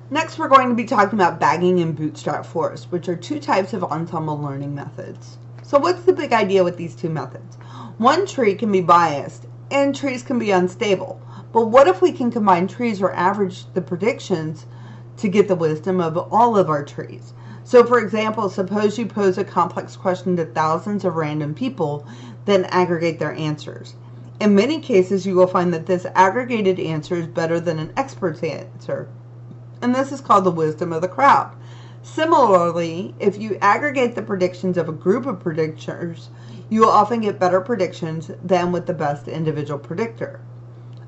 Next, we're going to be talking about bagging and bootstrap forests, which are two types of ensemble learning methods. So what's the big idea with these two methods? One tree can be biased, and trees can be unstable. But what if we can combine trees or average the predictions to get the wisdom of all of our trees? So for example, suppose you pose a complex question to thousands of random people, then aggregate their answers. In many cases, you will find that this aggregated answer is better than an expert's answer. And this is called the wisdom of the crowd. Similarly, if you aggregate the predictions of a group of predictors, you will often get better predictions than with the best individual predictor.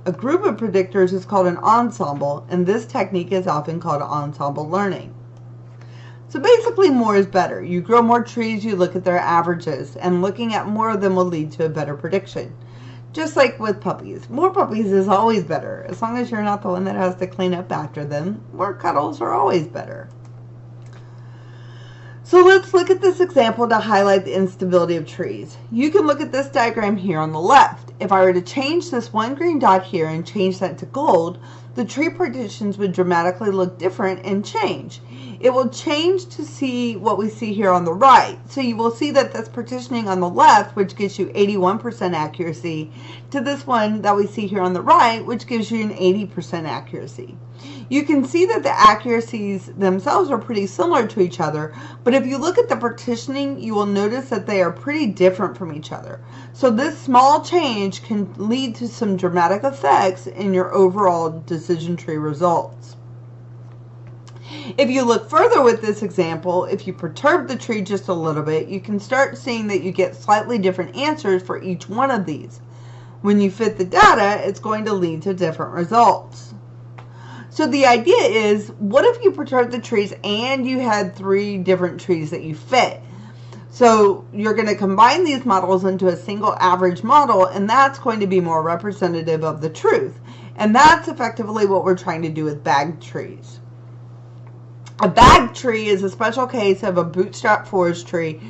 A group of predictors is called an ensemble, and this technique is often called ensemble learning. So basically, more is better. You grow more trees, you look at their averages, and looking at more of them will lead to a better prediction. Just like with puppies. More puppies is always better. As long as you're not the one that has to clean up after them, more cuddles are always better. So let's look at this example to highlight the instability of trees. You can look at this diagram here on the left. If I were to change this one green dot here and change that to gold, the tree partitions would dramatically look different and change. It will change to see what we see here on the right. So you will see that this partitioning on the left, which gives you 81% accuracy, to this one that we see here on the right, which gives you an 80% accuracy. You can see that the accuracies themselves are pretty similar to each other, but if you look at the partitioning, you will notice that they are pretty different from each other. So this small change can lead to some dramatic effects in your overall decision tree results. If you look further with this example, if you perturb the tree just a little bit, you can start seeing that you get slightly different answers for each one of these. When you fit the data, it's going to lead to different results. So the idea is, what if you perturbed the trees and you had 3 different trees that you fit? So you're going to combine these models into a single average model, and that's going to be more representative of the truth. And that's effectively what we're trying to do with bagged trees. A bagged tree is a special case of a bootstrap forest tree.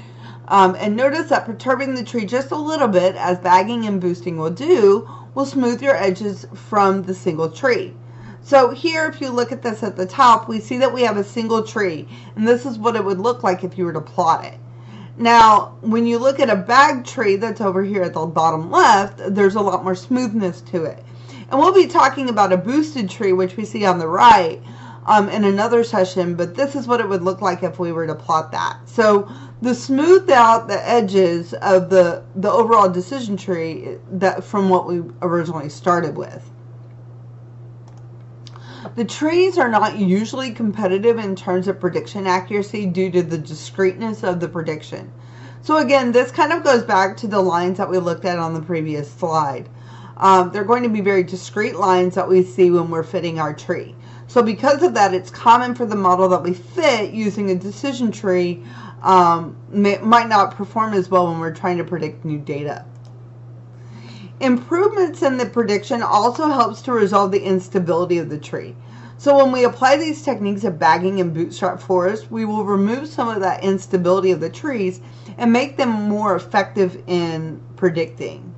And notice that perturbing the tree just a little bit, as bagging and boosting will do, will smooth your edges from the single tree. So here, if you look at this at the top, we see that we have a single tree, and this is what it would look like if you were to plot it. Now, when you look at a bagged tree that's over here at the bottom left, there's a lot more smoothness to it. And we'll be talking about a boosted tree, which we see on the right, in another session, but this is what it would look like if we were to plot that. So the smoothed out the edges of the overall decision tree that from what we originally started with. The trees are not usually competitive in terms of prediction accuracy due to the discreteness of the prediction. So again, this kind of goes back to the lines that we looked at on the previous slide. They're going to be very discrete lines that we see when we're fitting our tree. So because of that, it's common for the model that we fit using a decision tree might not perform as well when we're trying to predict new data. Improvements in the prediction also helps to resolve the instability of the tree. So when we apply these techniques of bagging and bootstrap forest, we will remove some of that instability of the trees and make them more effective in predicting.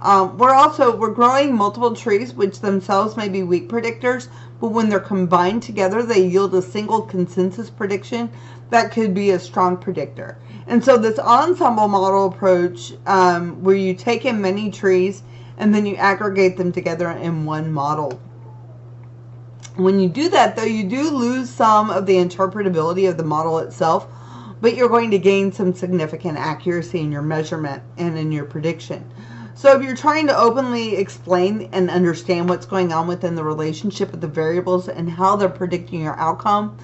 We're growing multiple trees, which themselves may be weak predictors, but when they're combined together, they yield a single consensus prediction that could be a strong predictor. And so this ensemble model approach, where you take in many trees and then you aggregate them together in one model. When you do that, though, you do lose some of the interpretability of the model itself, but you're going to gain some significant accuracy in your measurement and in your prediction. So if you're trying to openly explain and understand what's going on within the relationship of the variables and how they're predicting your outcome,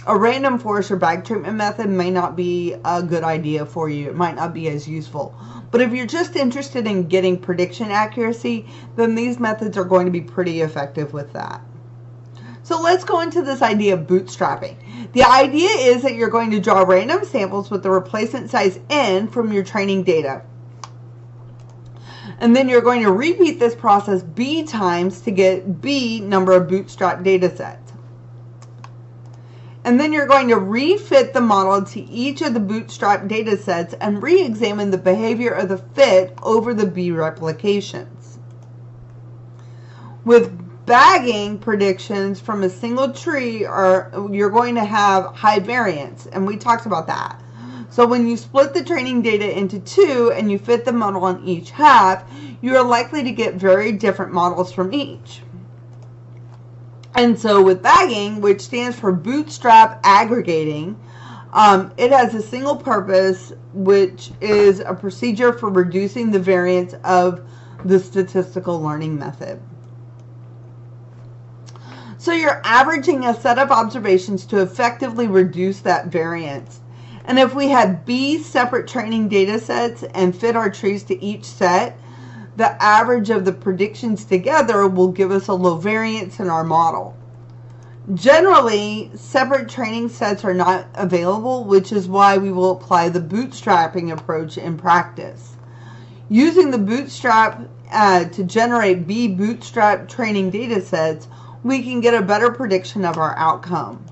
a random forest or bag treatment method may not be a good idea for you. It might not be as useful. But if you're just interested in getting prediction accuracy, then these methods are going to be pretty effective with that. So let's go into this idea of bootstrapping. The idea is that you're going to draw random samples with the replacement size n from your training data. And then you're going to repeat this process b times to get b number of bootstrap data sets. And then you're going to refit the model to each of the bootstrap data sets and re-examine the behavior of the fit over the b replications. With Bagging predictions from a single tree you're going to have high variance, and we talked about that. So when you split the training data into two and you fit the model on each half, you are likely to get very different models from each. And so with bagging, which stands for Bootstrap aggregating, it has a single purpose, which is a procedure for reducing the variance of the statistical learning method. So you're averaging a set of observations to effectively reduce that variance. And if we had B separate training data sets and fit our trees to each set, the average of the predictions together will give us a low variance in our model. Generally, separate training sets are not available, which is why we will apply the bootstrapping approach in practice. Using the bootstrap to generate B bootstrap training data sets, we can get a better prediction of our outcome.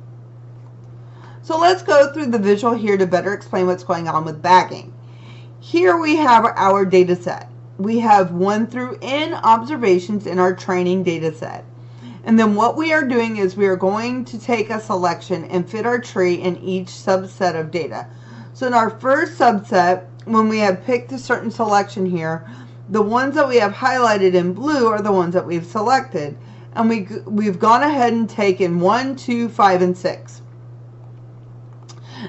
So let's go through the visual here to better explain what's going on with bagging. Here we have our data set. We have 1 through N observations in our training data set. And then what we are doing is we are going to take a selection and fit our tree in each subset of data. So in our first subset, when we have picked a certain selection here, the ones that we have highlighted in blue are the ones that we've selected. And we've gone ahead and taken 1, 2, 5, and 6.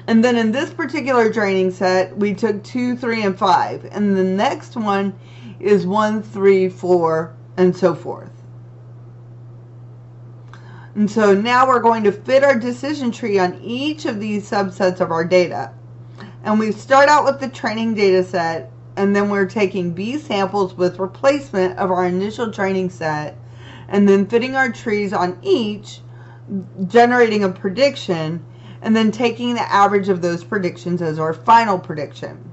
And then in this particular training set, we took 2, 3, and 5. And the next one is 1, 3, 4, and so forth. And so now we're going to fit our decision tree on each of these subsets of our data. And we start out with the training data set, and then we're taking B samples with replacement of our initial training set, and then fitting our trees on each, generating a prediction, and then taking the average of those predictions as our final prediction.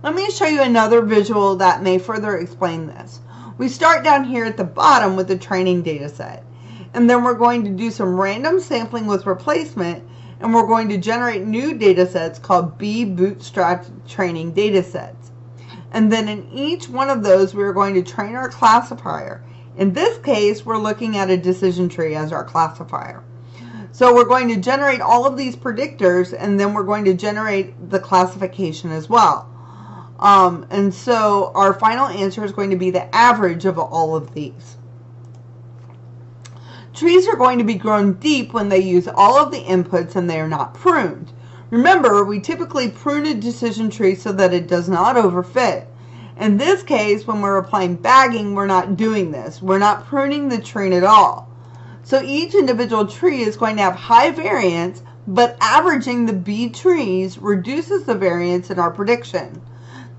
Let me show you another visual that may further explain this. We start down here at the bottom with the training data set, and then we're going to do some random sampling with replacement, and we're going to generate new data sets called B bootstrap training data sets. And then in each one of those, we're going to train our classifier. In this case, we're looking at a decision tree as our classifier. So we're going to generate all of these predictors, and then we're going to generate the classification as well. And so our final answer is going to be the average of all of these. Trees are going to be grown deep when they use all of the inputs and they are not pruned. Remember, we typically prune a decision tree so that it does not overfit. In this case, when we're applying bagging, we're not doing this. We're not pruning the tree at all. So each individual tree is going to have high variance, but averaging the B trees reduces the variance in our prediction.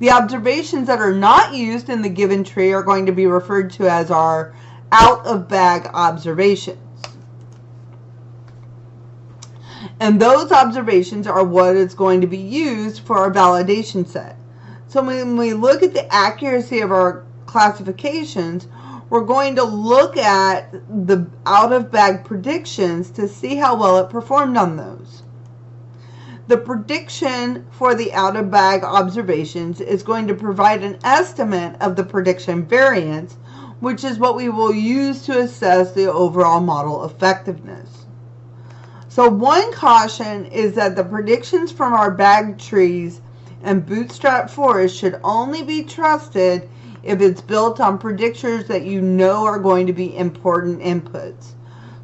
The observations that are not used in the given tree are going to be referred to as our out-of-bag observations. And those observations are what is going to be used for our validation set. So when we look at the accuracy of our classifications, we're going to look at the out-of-bag predictions to see how well it performed on those. The prediction for the out-of-bag observations is going to provide an estimate of the prediction variance, which is what we will use to assess the overall model effectiveness. So one caution is that the predictions from our bagged trees and bootstrap forest should only be trusted if it's built on predictors that you know are going to be important inputs.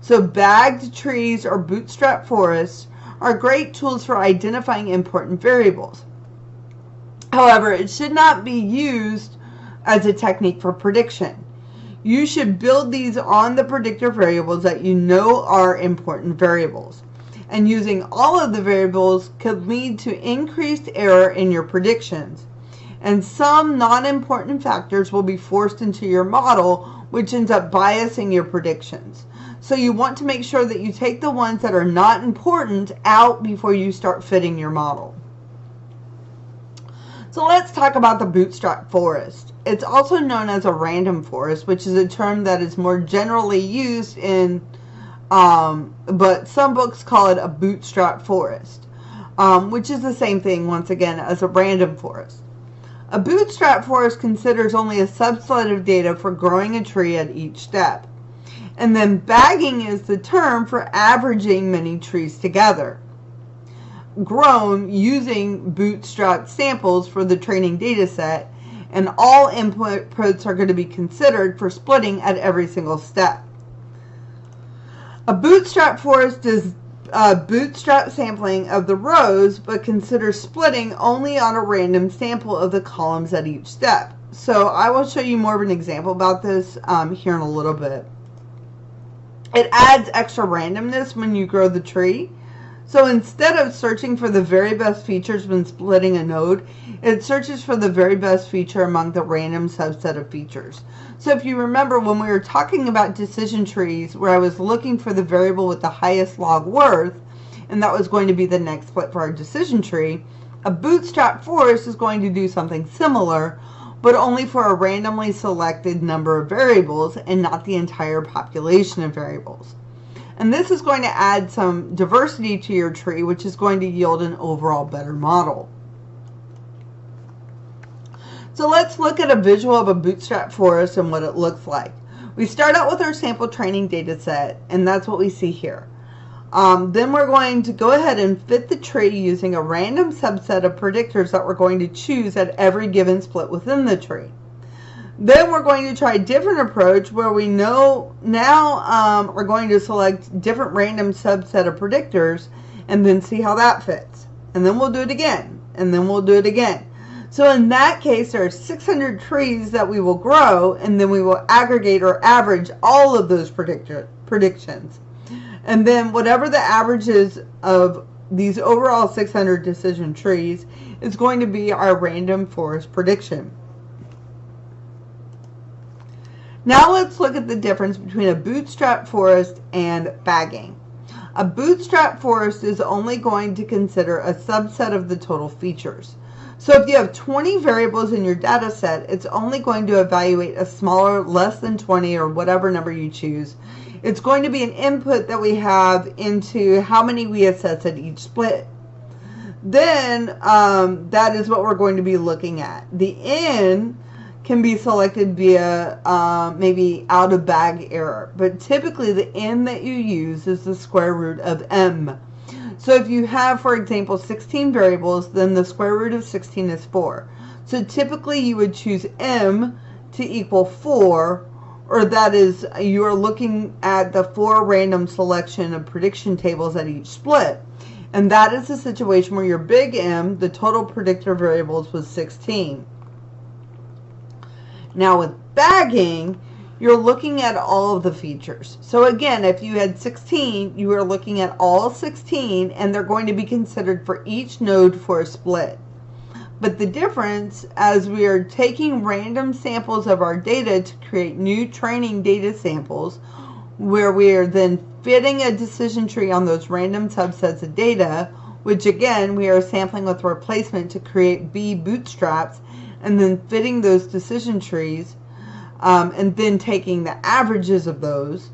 So bagged trees or bootstrap forests are great tools for identifying important variables. However, it should not be used as a technique for prediction. You should build these on the predictor variables that you know are important variables. And using all of the variables could lead to increased error in your predictions. And some non-important factors will be forced into your model, which ends up biasing your predictions. So you want to make sure that you take the ones that are not important out before you start fitting your model. So let's talk about the bootstrap forest. It's also known as a random forest, which is a term that is more generally used in, but some books call it a bootstrap forest, which is the same thing, once again, as a random forest. A bootstrap forest considers only a subset of data for growing a tree at each step. And then bagging is the term for averaging many trees together, grown using Bootstrap samples for the training data set, and all inputs are going to be considered for splitting at every single step. A Bootstrap forest does bootstrap sampling of the rows, but considers splitting only on a random sample of the columns at each step. So I will show you more of an example about this here in a little bit. It adds extra randomness when you grow the tree. So instead of searching for the very best features when splitting a node, it searches for the very best feature among the random subset of features. So if you remember when we were talking about decision trees, where I was looking for the variable with the highest log worth, and that was going to be the next split for our decision tree, a Bootstrap forest is going to do something similar, but only for a randomly selected number of variables and not the entire population of variables. And this is going to add some diversity to your tree, which is going to yield an overall better model. So let's look at a visual of a Bootstrap forest and what it looks like. We start out with our sample training data set, and that's what we see here. Then we're going to go ahead and fit the tree using a random subset of predictors that we're going to choose at every given split within the tree. Then we're going to try a different approach where we know now we're going to select different random subset of predictors and then see how that fits. And then we'll do it again, and then we'll do it again. So in that case, there are 600 trees that we will grow, and then we will aggregate or average all of those predictions. And then whatever the average is of these overall 600 decision trees is going to be our random forest prediction. Now let's look at the difference between a Bootstrap forest and bagging. A Bootstrap forest is only going to consider a subset of the total features. So if you have 20 variables in your data set, it's only going to evaluate a smaller, less than 20 or whatever number you choose. It's going to be an input that we have into how many we assess at each split. Then that is what we're going to be looking at. The N can be selected via maybe out of bag error, but typically the N that you use is the square root of M. So if you have, for example, 16 variables, then the square root of 16 is 4. So typically you would choose M to equal 4, or that is, you are looking at the 4 random selection of prediction tables at each split. And that is the situation where your big M, the total predictor variables, was 16. Now with bagging, you're looking at all of the features. So again, if you had 16, you are looking at all 16, and they're going to be considered for each node for a split. But the difference, as we are taking random samples of our data to create new training data samples, where we are then fitting a decision tree on those random subsets of data, which again, we are sampling with replacement to create B bootstraps, and then fitting those decision trees, and then taking the averages of those.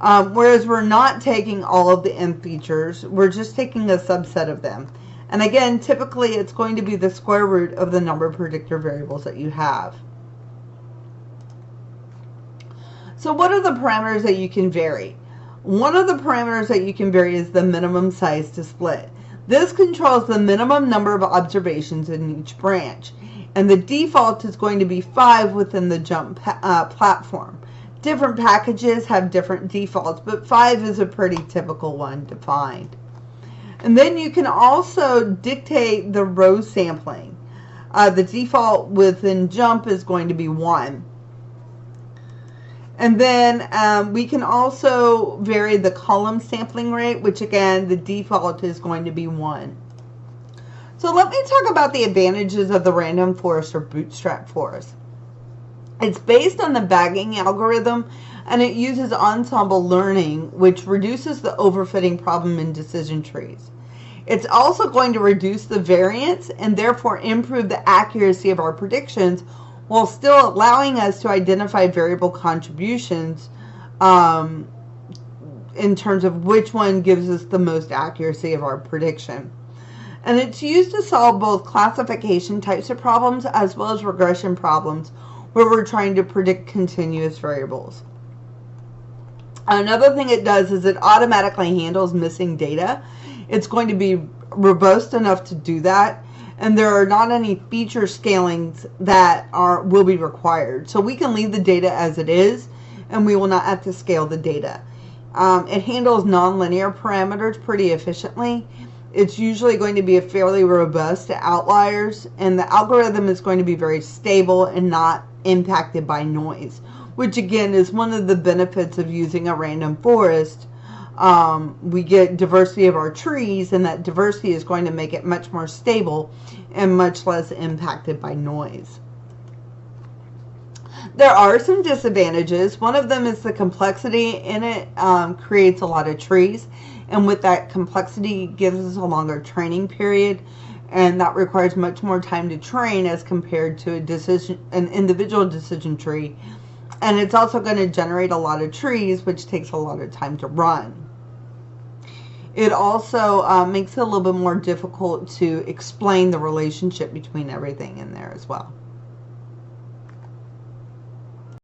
Whereas we're not taking all of the M features, we're just taking a subset of them. And again, typically it's going to be the square root of the number of predictor variables that you have. So what are the parameters that you can vary? One of the parameters that you can vary is the minimum size to split. This controls the minimum number of observations in each branch. And the default is going to be 5 within the jump platform. Different packages have different defaults, but 5 is a pretty typical one to find. And then you can also dictate the row sampling. The default within jump is going to be 1. And then we can also vary the column sampling rate, which again, the default is going to be 1. So let me talk about the advantages of the random forest or Bootstrap forest. It's based on the bagging algorithm, and it uses Ensemble learning, which reduces the overfitting problem in decision trees. It's also going to reduce the variance and therefore improve the accuracy of our predictions while still allowing us to identify variable contributions in terms of which one gives us the most accuracy of our prediction. And it's used to solve both classification types of problems as well as regression problems where we're trying to predict continuous variables. Another thing it does is it automatically handles missing data. It's going to be robust enough to do that, and there are not any feature scalings that will be required. So we can leave the data as it is, and we will not have to scale the data. It handles nonlinear parameters pretty efficiently. It's usually going to be a fairly robust to outliers, and the algorithm is going to be very stable and not impacted by noise, which again is one of the benefits of using a random forest. We get diversity of our trees, and that diversity is going to make it much more stable and much less impacted by noise. There are some disadvantages. One of them is the complexity in it creates a lot of trees, and with that complexity gives us a longer training period, and that requires much more time to train as compared to an individual decision tree. And it's also going to generate a lot of trees, which takes a lot of time to run. It also makes it a little bit more difficult to explain the relationship between everything in there as well.